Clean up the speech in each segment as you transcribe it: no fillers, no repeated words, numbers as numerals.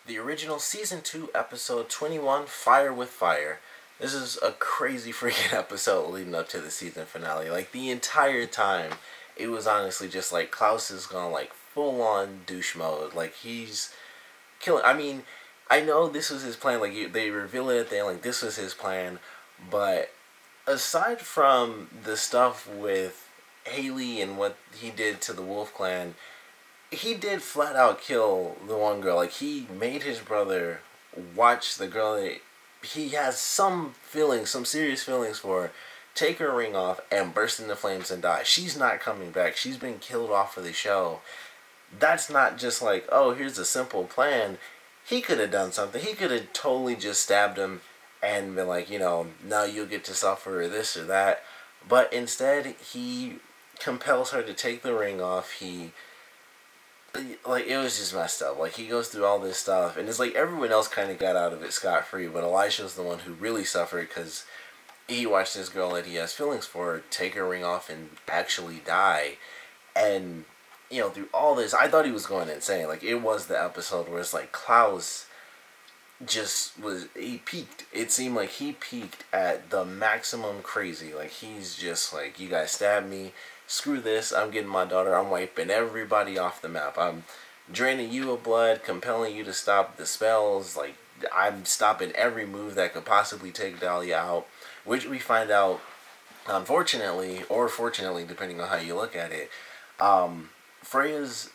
The original Season 2, Episode 21, Fire with Fire. This is a crazy freaking episode leading up to the season finale. Like, the entire time, it was honestly just like Klaus is gone, like, full on douche mode. Like, he's killing. I mean, I know this was his plan. Like, they reveal it at the end, like, this was his plan. But aside from the stuff with Haley and what he did to the Wolf Clan, he did flat out kill the one girl. Like, he made his brother watch the girl that he has some feelings, some serious feelings for, take her ring off and burst into flames and die. She's not coming back. She's been killed off of the show. That's not just like, oh, here's a simple plan. He could have done something. He could have totally just stabbed him and been like, now you'll get to suffer this or that. But instead, he compels her to take the ring off. Like, it was just messed up. Like, he goes through all this stuff, and it's like everyone else kind of got out of it scot-free, but Elisha's the one who really suffered because he watched this girl that he has feelings for take her ring off and actually die. And, through all this, I thought he was going insane. Like, it was the episode where it's like Klaus he peaked. It seemed like he peaked at the maximum crazy. Like, he's just like, you guys stabbed me. Screw this, I'm getting my daughter, I'm wiping everybody off the map. I'm draining you of blood, compelling you to stop the spells. Like, I'm stopping every move that could possibly take Dahlia out. Which we find out, unfortunately, or fortunately, depending on how you look at it, Freya's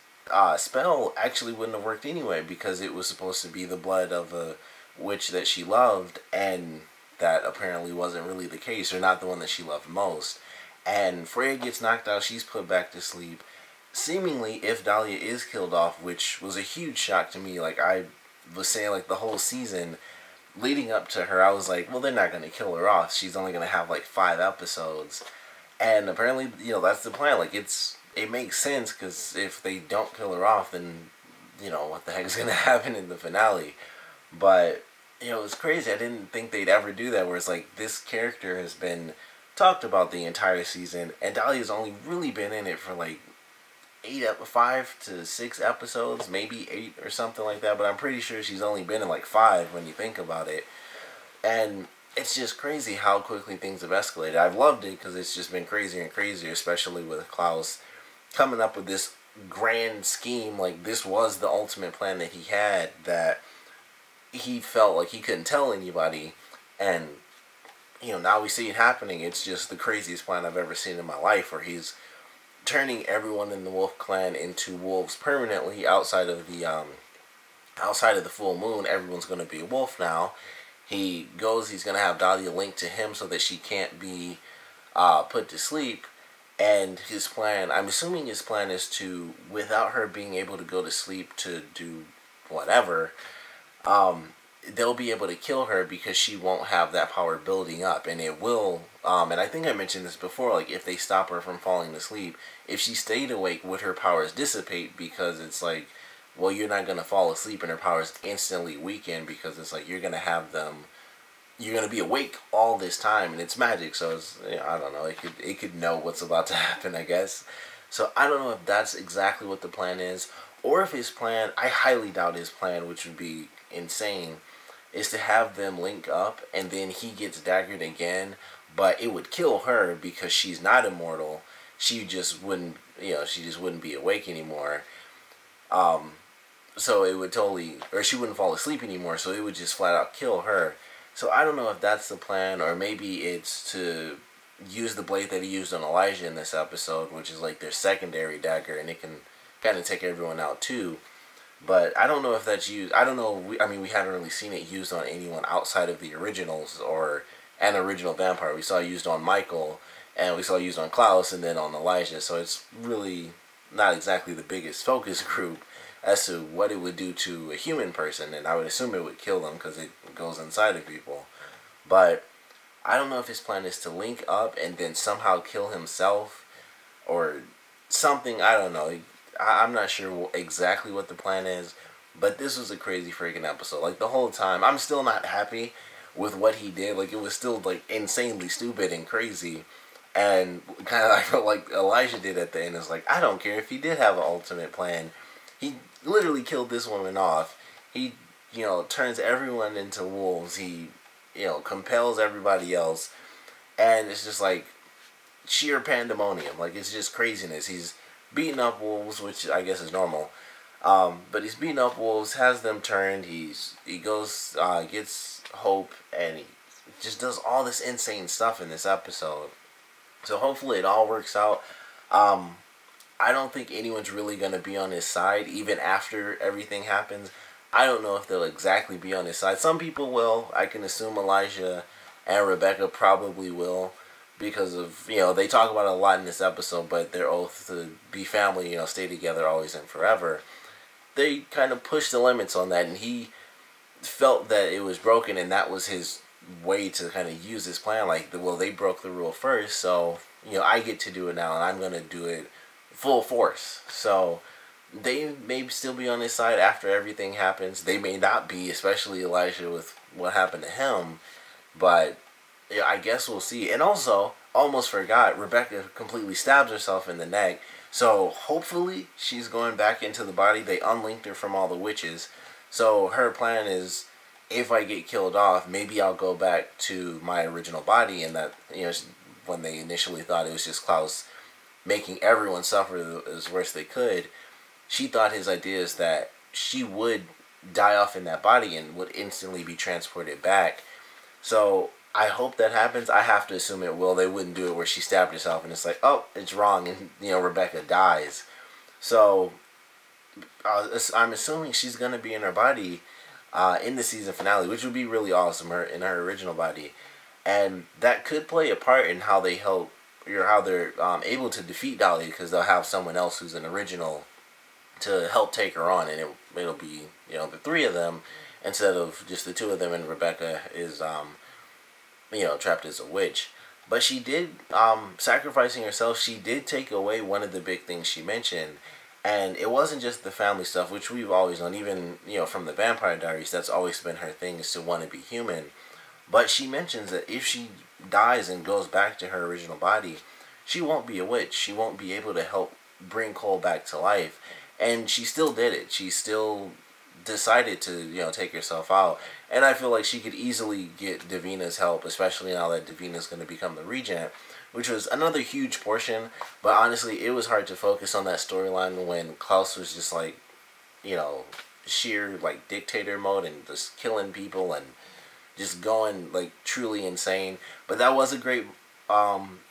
spell actually wouldn't have worked anyway because it was supposed to be the blood of a witch that she loved, and that apparently wasn't really the case, or not the one that she loved most. And Freya gets knocked out, she's put back to sleep. Seemingly, if Dahlia is killed off, which was a huge shock to me, like I was saying, like the whole season leading up to her, I was like, well, they're not going to kill her off. She's only going to have like 5 episodes. And apparently, that's the plan. Like, it makes sense, because if they don't kill her off, then, what the heck is going to happen in the finale? But, it's crazy. I didn't think they'd ever do that, where it's like, this character has been talked about the entire season, and Dahlia's only really been in it for like 5 to 6 episodes, maybe 8 or something like that, but I'm pretty sure she's only been in like 5 when you think about it. And it's just crazy how quickly things have escalated. I've loved it because it's just been crazier and crazier, especially with Klaus coming up with this grand scheme. Like, this was the ultimate plan that he had, that he felt like he couldn't tell anybody, and now we see it happening. It's just the craziest plan I've ever seen in my life, where he's turning everyone in the Wolf Clan into wolves permanently outside of the full moon. Everyone's going to be a wolf now. He's going to have Dahlia linked to him so that she can't be put to sleep. And his plan, I'm assuming his plan is to, without her being able to go to sleep to do whatever, they'll be able to kill her because she won't have that power building up, and it will, and I think I mentioned this before, like, if they stop her from falling asleep, if she stayed awake, would her powers dissipate? Because it's like, well, you're not going to fall asleep and her powers instantly weaken, because it's like, you're going to be awake all this time, and it's magic, so it's, I don't know, it could know what's about to happen, I guess. So I don't know if that's exactly what the plan is, or if his plan, I highly doubt his plan, which would be insane, is to have them link up and then he gets daggered again, but it would kill her because she's not immortal. She just wouldn't, be awake anymore. So it would she wouldn't fall asleep anymore, so it would just flat out kill her. So I don't know if that's the plan, or maybe it's to use the blade that he used on Elijah in this episode, which is like their secondary dagger, and it can kind of take everyone out too. But I don't know if that's used. I don't know. We haven't really seen it used on anyone outside of the originals or an original vampire. We saw it used on Michael, and we saw it used on Klaus, and then on Elijah. So it's really not exactly the biggest focus group as to what it would do to a human person. And I would assume it would kill them because it goes inside of people. But I don't know if his plan is to link up and then somehow kill himself or something. I don't know. I'm not sure exactly what the plan is, but this was a crazy freaking episode. Like, the whole time, I'm still not happy with what he did. Like, it was still, like, insanely stupid and crazy. And kind of, I felt like Elijah did at the end. It's like, I don't care if he did have an ultimate plan. He literally killed this woman off. He turns everyone into wolves. He, compels everybody else, and it's just like sheer pandemonium. Like, it's just craziness. He's beating up wolves, which I guess is normal. But he's beating up wolves, has them turned. He goes, gets Hope, and he just does all this insane stuff in this episode. So hopefully it all works out. I don't think anyone's really going to be on his side, even after everything happens. I don't know if they'll exactly be on his side. Some people will. I can assume Elijah and Rebecca probably will, because of, they talk about it a lot in this episode, but their oath to be family, stay together always and forever. They kind of pushed the limits on that, and he felt that it was broken, and that was his way to kind of use his plan. Like, well, they broke the rule first, so, I get to do it now, and I'm going to do it full force. So they may still be on his side after everything happens. They may not be, especially Elijah with what happened to him. But I guess we'll see. And also, almost forgot, Rebecca completely stabs herself in the neck. So hopefully she's going back into the body. They unlinked her from all the witches. So her plan is, if I get killed off, maybe I'll go back to my original body. And that, when they initially thought it was just Klaus making everyone suffer as worst they could, she thought his idea is that she would die off in that body and would instantly be transported back. So I hope that happens. I have to assume it will. They wouldn't do it where she stabbed herself and it's like, oh, it's wrong, and Rebecca dies. So I'm assuming she's gonna be in her body in the season finale, which would be really awesome. Her in her original body, and that could play a part in how they help, or how they're able to defeat Dahlia, because they'll have someone else who's an original to help take her on, and it'll be the three of them instead of just the two of them, and Rebecca is trapped as a witch. But she did, sacrificing herself, she did take away one of the big things she mentioned. And it wasn't just the family stuff, which we've always known, even, from the Vampire Diaries, that's always been her thing, is to want to be human. But she mentions that if she dies and goes back to her original body, she won't be a witch. She won't be able to help bring Cole back to life. And she still did it. She still decided to, take herself out. And I feel like she could easily get Davina's help, especially now that Davina's going to become the regent, which was another huge portion. But honestly, it was hard to focus on that storyline when Klaus was just like, sheer like dictator mode and just killing people and just going like truly insane. But that was a great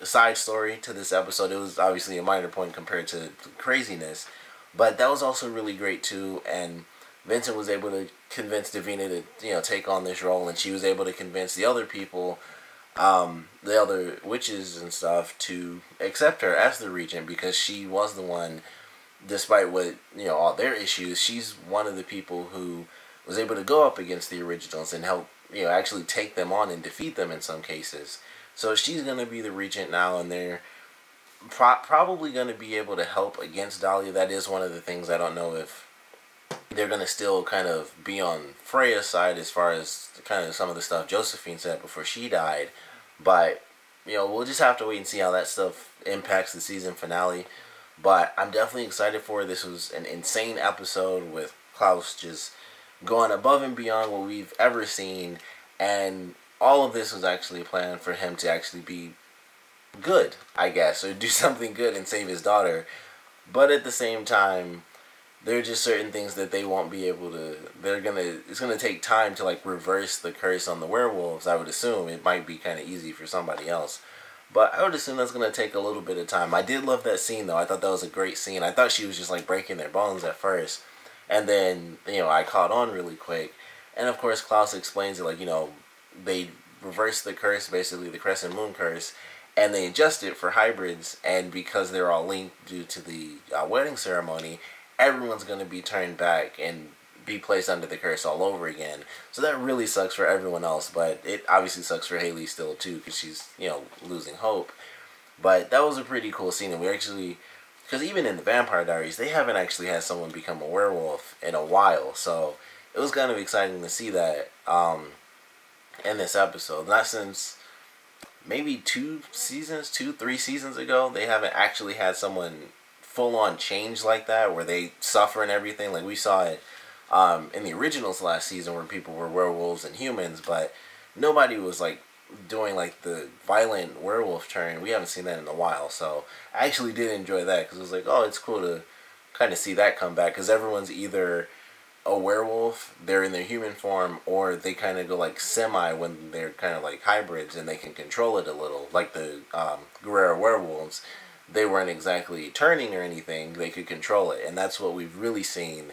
side story to this episode. It was obviously a minor point compared to the craziness, but that was also really great too. And Vincent was able to convince Davina to take on this role, and she was able to convince the other people, the other witches and stuff, to accept her as the regent, because she was the one, despite what all their issues, she's one of the people who was able to go up against the originals and help actually take them on and defeat them in some cases. So she's going to be the regent now, and they're probably going to be able to help against Dahlia. That is one of the things. I don't know if they're going to still kind of be on Freya's side as far as kind of some of the stuff Josephine said before she died. But, we'll just have to wait and see how that stuff impacts the season finale. But I'm definitely excited for it. This was an insane episode with Klaus just going above and beyond what we've ever seen. And all of this was actually a plan for him to actually be good, I guess, or do something good and save his daughter. But at the same time, there are just certain things that they won't be able to, it's gonna take time to like reverse the curse on the werewolves. I would assume it might be kind of easy for somebody else, but I would assume that's gonna take a little bit of time. I did love that scene though. I thought that was a great scene. I thought she was just like breaking their bones at first, and then I caught on really quick. And of course Klaus explains it like, they reverse the curse, basically the Crescent Moon curse, and they adjust it for hybrids, and because they're all linked due to the wedding ceremony, everyone's going to be turned back and be placed under the curse all over again. So that really sucks for everyone else, but it obviously sucks for Haley still too, because she's, losing hope. But that was a pretty cool scene, and we actually, because even in the Vampire Diaries, they haven't actually had someone become a werewolf in a while, so it was kind of exciting to see that in this episode. Not since maybe 3 seasons ago, they haven't actually had someone full on change like that, where they suffer and everything. Like we saw it in the originals last season where people were werewolves and humans, but nobody was like doing like the violent werewolf turn. We haven't seen that in a while, so I actually did enjoy that because it was like, oh, it's cool to kind of see that come back because everyone's either a werewolf, they're in their human form, or they kind of go like semi when they're kind of like hybrids and they can control it a little, like the Guerrero werewolves. They weren't exactly turning or anything; they could control it, and that's what we've really seen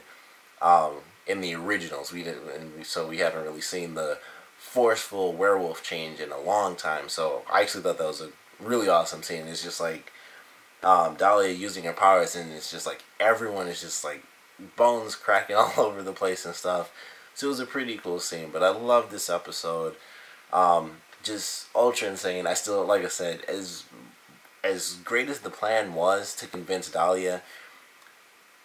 in the originals. So we haven't really seen the forceful werewolf change in a long time. So I actually thought that was a really awesome scene. It's just like Dahlia using her powers, and it's just like everyone is just like bones cracking all over the place and stuff. So it was a pretty cool scene. But I love this episode. Just ultra insane. I still, like I said, as great as the plan was to convince Dahlia,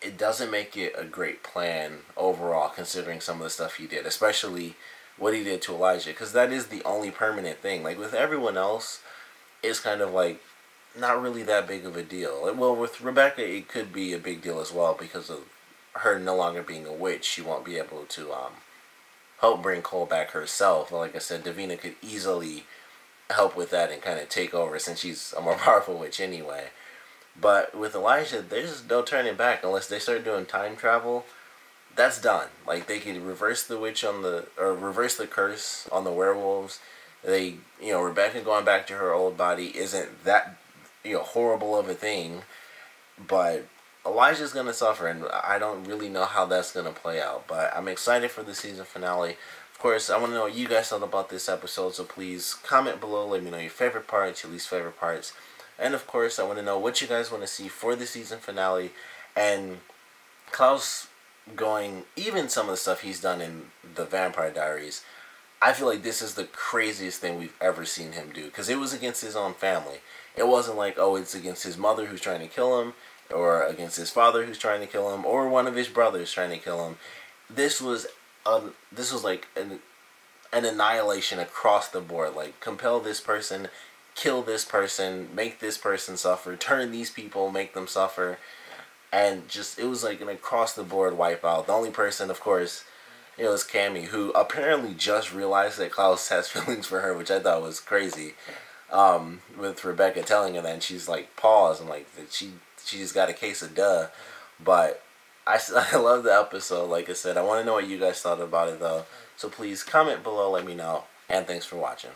it doesn't make it a great plan overall, considering some of the stuff he did, especially what he did to Elijah, because that is the only permanent thing. Like with everyone else, it's kind of like not really that big of a deal. Well, with Rebecca, it could be a big deal as well because of her no longer being a witch. She won't be able to help bring Cole back herself. But like I said, Davina could easily help with that and kind of take over since she's a more powerful witch anyway. But with Elijah, there's no turning back unless they start doing time travel. That's done. Like they could reverse the witch reverse the curse on the werewolves. Rebecca going back to her old body isn't that horrible of a thing, but Elijah's gonna suffer, and I don't really know how that's gonna play out. But I'm excited for the season finale. Of course, I want to know what you guys thought about this episode, so please comment below. Let me know your favorite parts, your least favorite parts. And of course, I want to know what you guys want to see for the season finale. And Klaus going, even some of the stuff he's done in the Vampire Diaries, I feel like this is the craziest thing we've ever seen him do. Because it was against his own family. It wasn't like, oh, it's against his mother who's trying to kill him, or against his father who's trying to kill him, or one of his brothers trying to kill him. This was like an annihilation across the board. Like, compel this person, kill this person, make this person suffer, turn these people, make them suffer. And just, it was like an across the board wipeout. The only person, of course, was Cami, who apparently just realized that Klaus has feelings for her, which I thought was crazy. With Rebecca telling her that, and she's like, pause, and like, that she just got a case of duh. But I love the episode. Like I said, I want to know what you guys thought about it though. So please comment below, let me know, and thanks for watching.